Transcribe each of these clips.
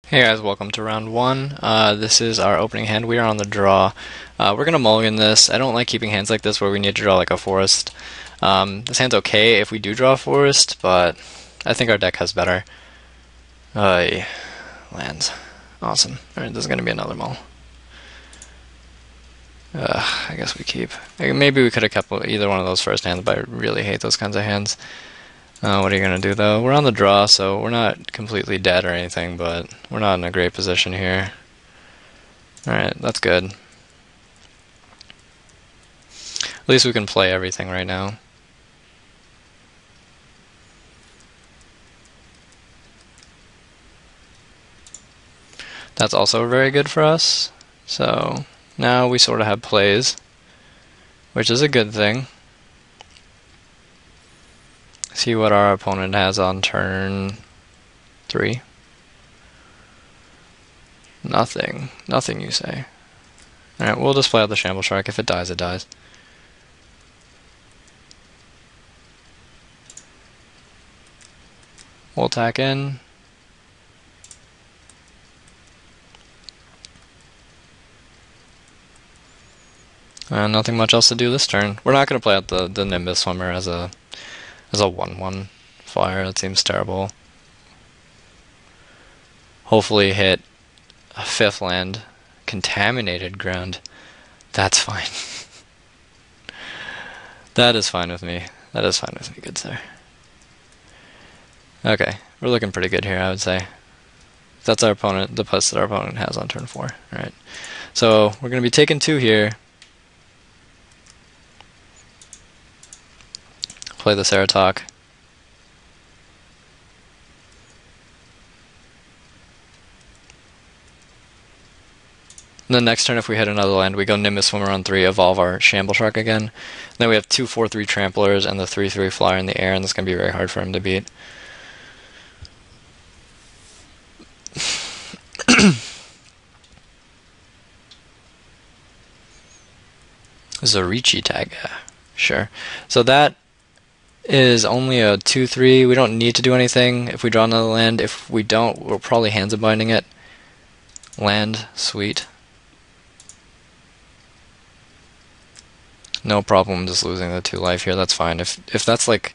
Hey guys, welcome to round one. This is our opening hand. We are on the draw. We're going to mulligan this. I don't like keeping hands like this where we need to draw like a forest. This hand's okay if we do draw a forest, but I think our deck has better. Lands. Awesome. Alright, this is going to be another mull. I guess we keep. Maybe we could have kept either one of those first hands, but I really hate those kinds of hands. What are you going to do, though? We're on the draw, so we're not completely dead or anything, but we're not in a great position here. Alright, that's good. At least we can play everything right now. That's also very good for us. So now we sort of have plays, which is a good thing. See what our opponent has on turn 3. Nothing. Nothing, you say. Alright, we'll just play out the Shamble Shark. If it dies, it dies. We'll attack in. Nothing much else to do this turn. We're not going to play out the Nimbus Swimmer as a 1/1 flyer. That seems terrible. Hopefully hit a 5th land. Contaminated ground. That's fine. That is fine with me. That is fine with me, good sir. Okay, we're looking pretty good here, I would say. That's our opponent, the plus that our opponent has on turn 4. Alright. So we're going to be taking 2 here. Play the Ceratok. And then next turn, if we hit another land, we go Nimbus Swimmer on 3, evolve our Shamble Shark again. And then we have 2 4/3 Tramplers and the 3/3 Flyer in the air, and this is going to be very hard for him to beat. Zorichi tag, sure. So that is only a 2/3. We don't need to do anything if we draw another land. If we don't, we're probably Hands of Binding it. Land, sweet. No problem just losing the 2 life here, that's fine. If that's like...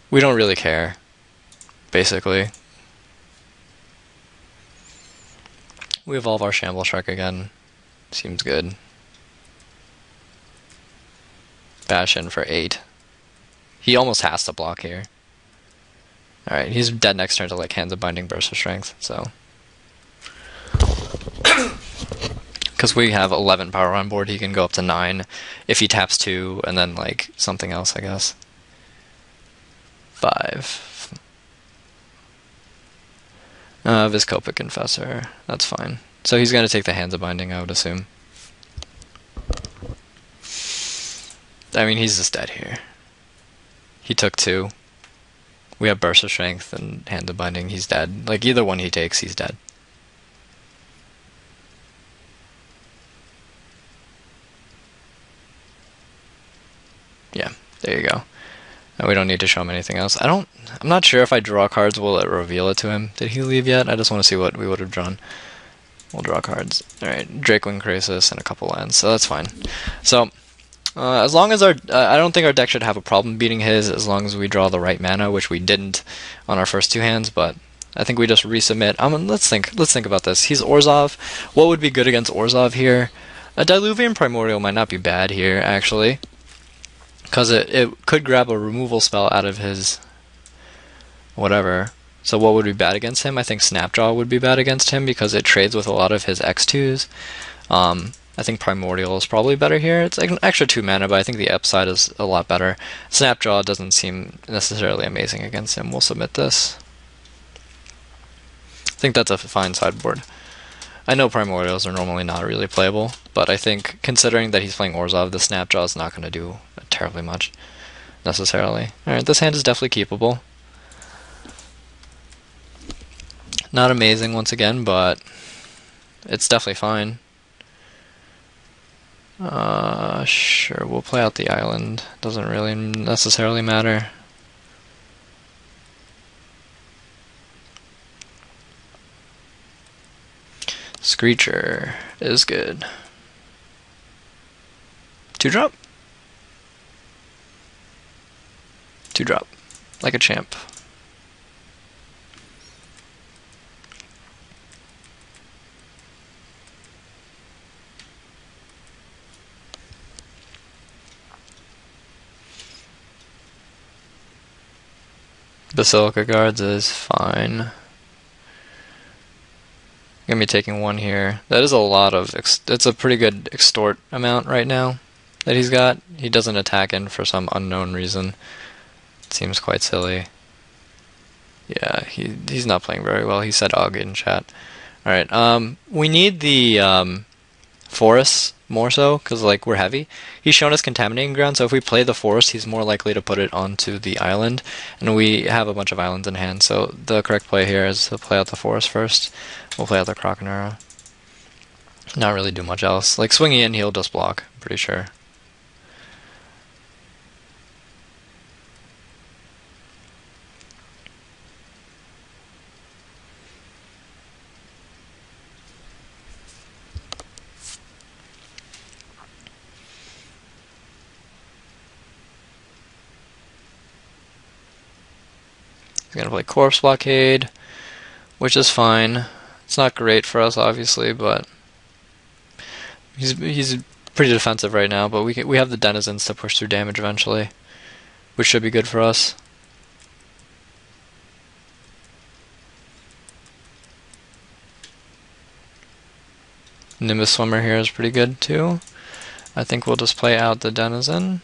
We don't really care, basically. We evolve our Shamble Shark again. Seems good. Bash in for 8. He almost has to block here. Alright, he's dead next turn to like Hands of Binding, Burst of Strength, so. Because we have 11 power on board, he can go up to 9 if he taps 2, and then like something else, I guess. 5. Viscopa Confessor, that's fine. So he's going to take the Hands of Binding, I would assume. I mean, he's just dead here. He took 2. We have Burst of Strength and Hand of Binding. He's dead. Like, either one he takes, he's dead. Yeah, there you go. And we don't need to show him anything else. I'm not sure if I draw cards, will it reveal it to him? Did he leave yet? I just want to see what we would have drawn. We'll draw cards. Alright, Drakewing Krasis and a couple lands, so that's fine. So... as long as I don't think our deck should have a problem beating his as long as we draw the right mana, which we didn't on our first 2 hands, but I think we just resubmit. Let's think about this. He's Orzhov. What would be good against Orzhov here? A Diluvian Primordial might not be bad here, actually, because it could grab a removal spell out of his whatever. So what would be bad against him? I think Snapjaw would be bad against him because it trades with a lot of his X2s. I think Primordial is probably better here. It's like an extra 2 mana, but I think the upside is a lot better. Snapjaw doesn't seem necessarily amazing against him. We'll submit this. I think that's a fine sideboard. I know Primordials are normally not really playable, but I think considering that he's playing Orzhov, the Snapjaw is not going to do terribly much, necessarily. Alright, this hand is definitely keepable. Not amazing once again, but it's definitely fine. Sure, we'll play out the island. Doesn't really necessarily matter. Screecher is good. 2-drop. 2-drop. Like a champ. Basilica Guards is fine. Gonna be taking 1 here. That is a lot of, it's a pretty good extort amount right now that he's got. He doesn't attack in for some unknown reason. It seems quite silly. Yeah, he's not playing very well. He said "ugh" in chat. Alright, we need the forests more so, because like we're heavy. He's shown us contaminating ground, so if we play the forest, he's more likely to put it onto the island, and we have a bunch of islands in hand, so the correct play here is to play out the forest first. We'll play out the Croconura. Not really do much else. Like swinging in, he'll just block, I'm pretty sure. He's gonna play Corpse Blockade, which is fine. It's not great for us, obviously, but he's pretty defensive right now. But we have the Denizens to push through damage eventually, which should be good for us. Nimbus Swimmer here is pretty good too. I think we'll just play out the Denizen.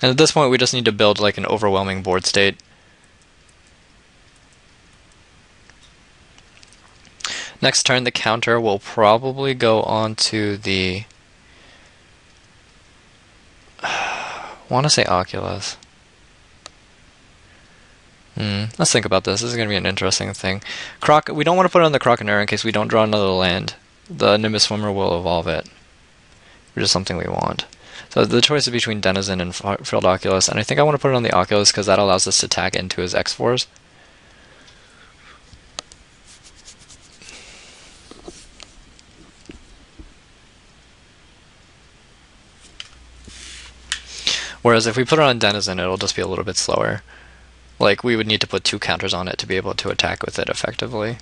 And at this point, we just need to build like an overwhelming board state. Next turn, the counter will probably go on to the... I want to say Oculus. Let's think about this. This is going to be an interesting thing. We don't want to put it on the Croconura in case we don't draw another land. The Nimbus Swimmer will evolve it, which is something we want. So the choice is between Denizen and Frilled Oculus, and I think I want to put it on the Oculus because that allows us to attack into his X4s. Whereas if we put it on Denizen, it'll just be a little bit slower. Like, we would need to put 2 counters on it to be able to attack with it effectively.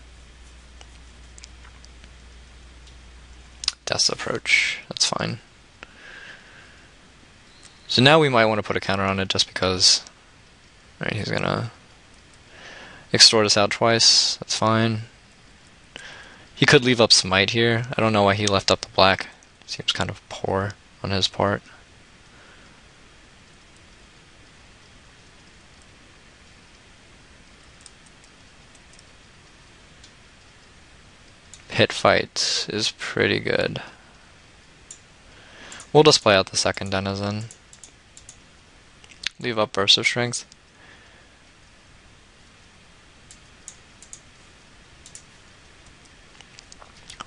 Death's Approach, that's fine. So now we might want to put a counter on it just because... Alright, he's gonna extort us out twice, that's fine. He could leave up Smite here. I don't know why he left up the black. Seems kind of poor on his part. Hit Fight is pretty good. We'll just play out the second Denizen. Leave up Burst of Strength.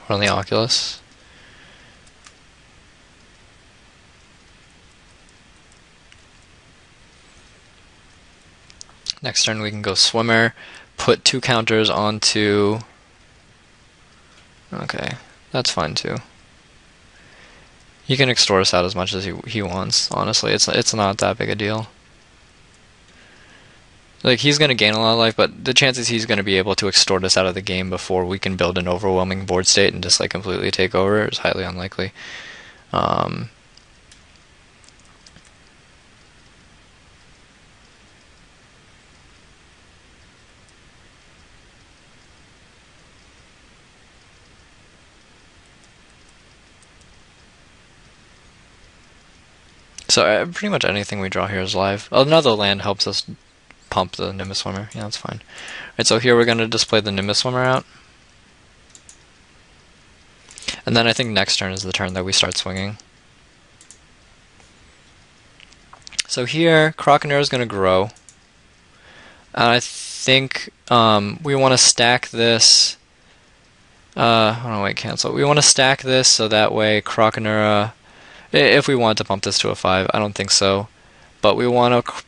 Or on the Oculus. Next turn we can go Swimmer, put 2 counters onto... Okay, that's fine too. He can extort us out as much as he wants, honestly. It's not that big a deal. Like, he's going to gain a lot of life, but the chances he's going to be able to extort us out of the game before we can build an overwhelming board state and just like completely take over is highly unlikely. So pretty much anything we draw here is live. Another land helps us pump the Nimbus Swimmer. Yeah, that's fine. Alright, so here we're going to display the Nimbus Swimmer out. And then I think next turn is the turn that we start swinging. So here, Croconura is going to grow. I think we want to stack this... hold on, wait, cancel. We want to stack this so that way Croconura... If we want to pump this to a 5, I don't think so. But we want to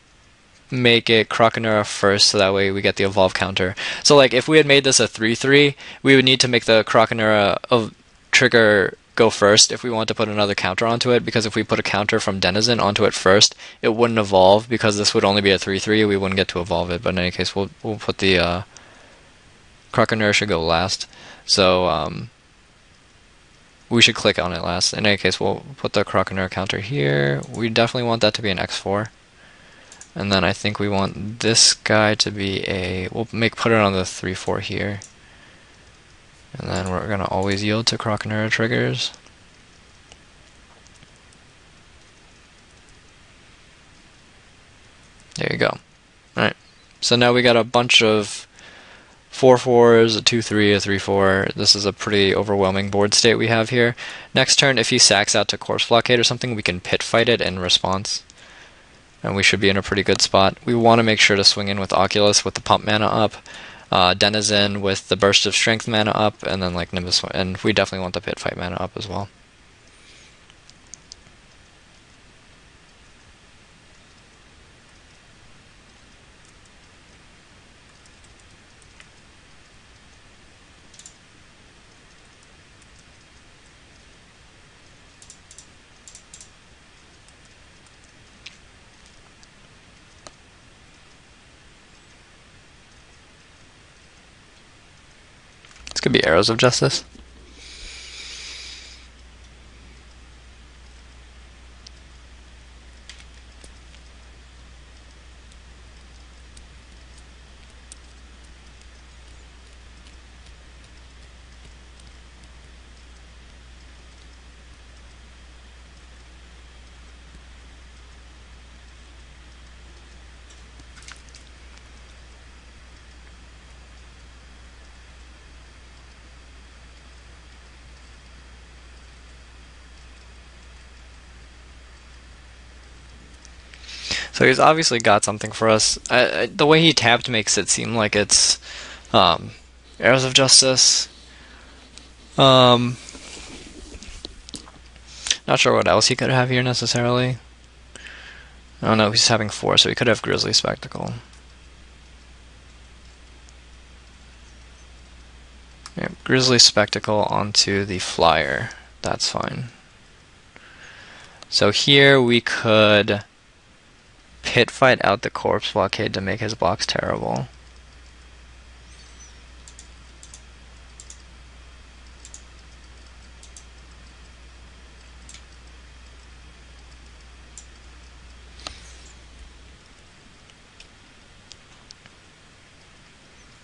make it Krokonura first, so that way we get the evolve counter. So like if we had made this a 3-3, we would need to make the Krokonura of trigger go first if we want to put another counter onto it, because if we put a counter from Denizen onto it first, it wouldn't evolve, because this would only be a 3-3, we wouldn't get to evolve it. But in any case, we'll put the Krokonura should go last. So we should click on it last. In any case, we'll put the Krokonura counter here. We definitely want that to be an X4. And then I think we want this guy to be we'll put it on the 3-4 here. And then we're going to always yield to Krokonura triggers. There you go. Alright, so now we got a bunch of 4-4s, a 2-3, a 3-4. This is a pretty overwhelming board state we have here. Next turn, if he sacks out to Corpse Blockade or something, we can pit fight it in response. And we should be in a pretty good spot. We want to make sure to swing in with Oculus with the pump mana up, Denizen with the burst of strength mana up, and then like Nimbus, and we definitely want the pit fight mana up as well. This could be Arrows of Justice. So he's obviously got something for us. The way he tapped makes it seem like it's Arrows of Justice. Not sure what else he could have here necessarily. I don't know, he's having 4, so he could have Grizzly Spectacle. Yeah, Grizzly Spectacle onto the Flyer. That's fine. So here we could pit fight out the Corpse Blockade to make his blocks terrible.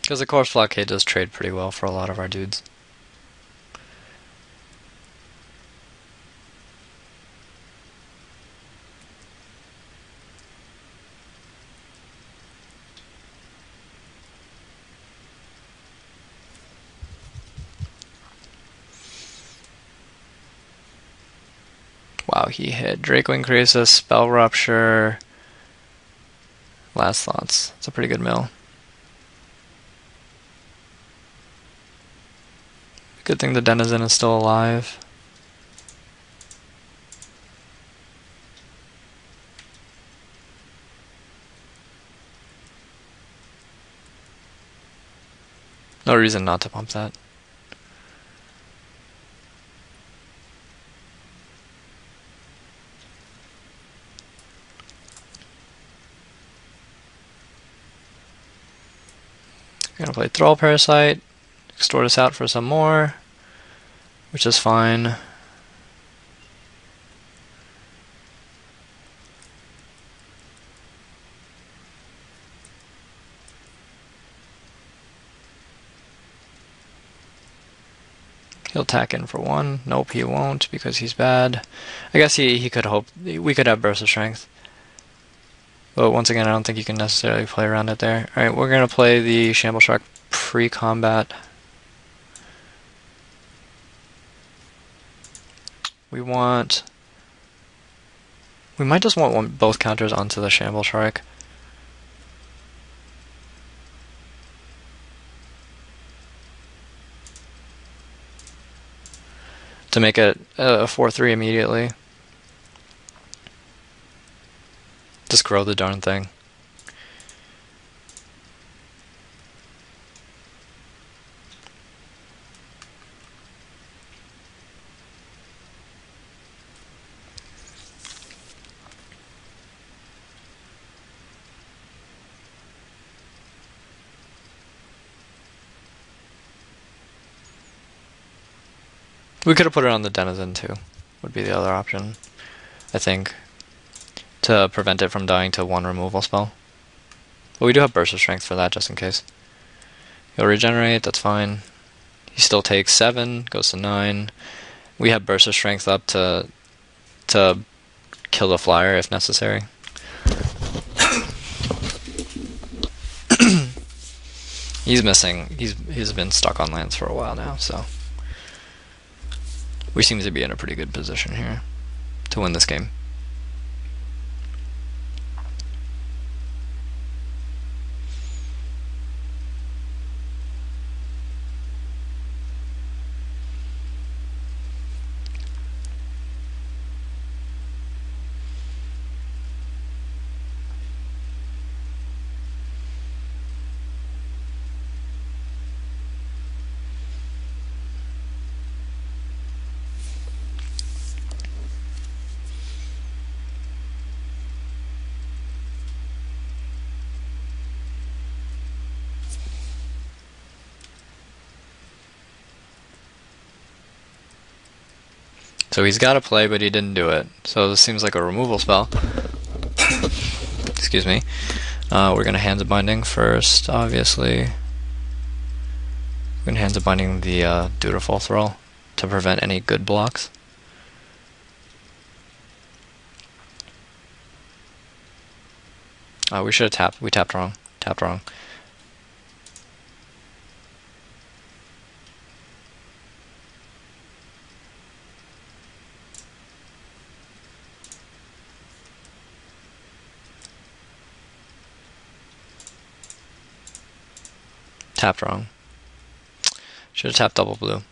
Because the Corpse Blockade does trade pretty well for a lot of our dudes. Wow, he hit Dracowing Crisis, Spell Rupture, Last Thoughts. It's a pretty good mill. Good thing the Denizen is still alive. No reason not to pump that. Gonna play Thrall Parasite, extort us out for some more, which is fine. He'll tack in for 1. Nope, he won't because he's bad. I guess he could hope we could have Burst of Strength. But once again, I don't think you can necessarily play around it there. Alright, we're going to play the Shamble Shark pre-combat. We might just want both counters onto the Shamble Shark. To make it a 4-3 immediately. Just grow the darn thing. We could have put it on the Denizen too, would be the other option, I think, to prevent it from dying to one removal spell. But we do have Burst of Strength for that, just in case. He'll regenerate, that's fine. He still takes 7, goes to 9. We have Burst of Strength up to kill the flyer if necessary. He's missing. He's been stuck on lands for a while now, so we seem to be in a pretty good position here to win this game. So he's got to play, but he didn't do it. So this seems like a removal spell. Excuse me. We're going to Hands of Binding first, obviously. We're going to Hands of Binding the Dutiful Thrall to prevent any good blocks. We should have tapped. We tapped wrong. Tapped wrong. Tapped wrong. Should have tapped double blue.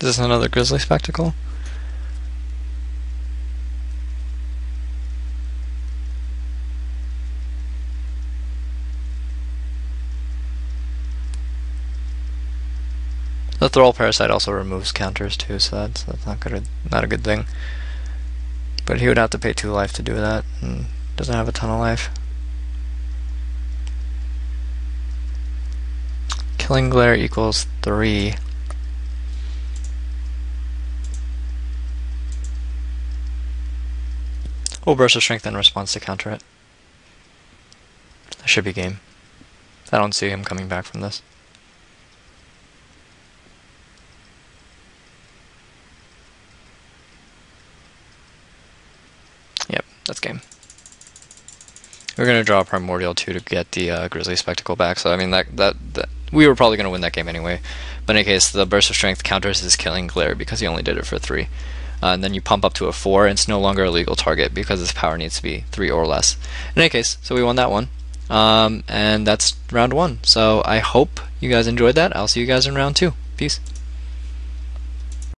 Is this another Grizzly Spectacle? The Thrall Parasite also removes counters too, so that's not a good thing. But he would have to pay 2 life to do that, and doesn't have a ton of life. Killing Glare equals 3. We'll Burst of Strength in response to counter it. That should be game. I don't see him coming back from this. Yep, that's game. We're gonna draw a Primordial too to get the Grizzly Spectacle back. So I mean that we were probably gonna win that game anyway. But in any case, the Burst of Strength counters his Killing Glare because he only did it for 3. And then you pump up to a 4, and it's no longer a legal target because his power needs to be 3 or less. In any case, so we won that one. And that's round 1. So I hope you guys enjoyed that. I'll see you guys in round 2. Peace.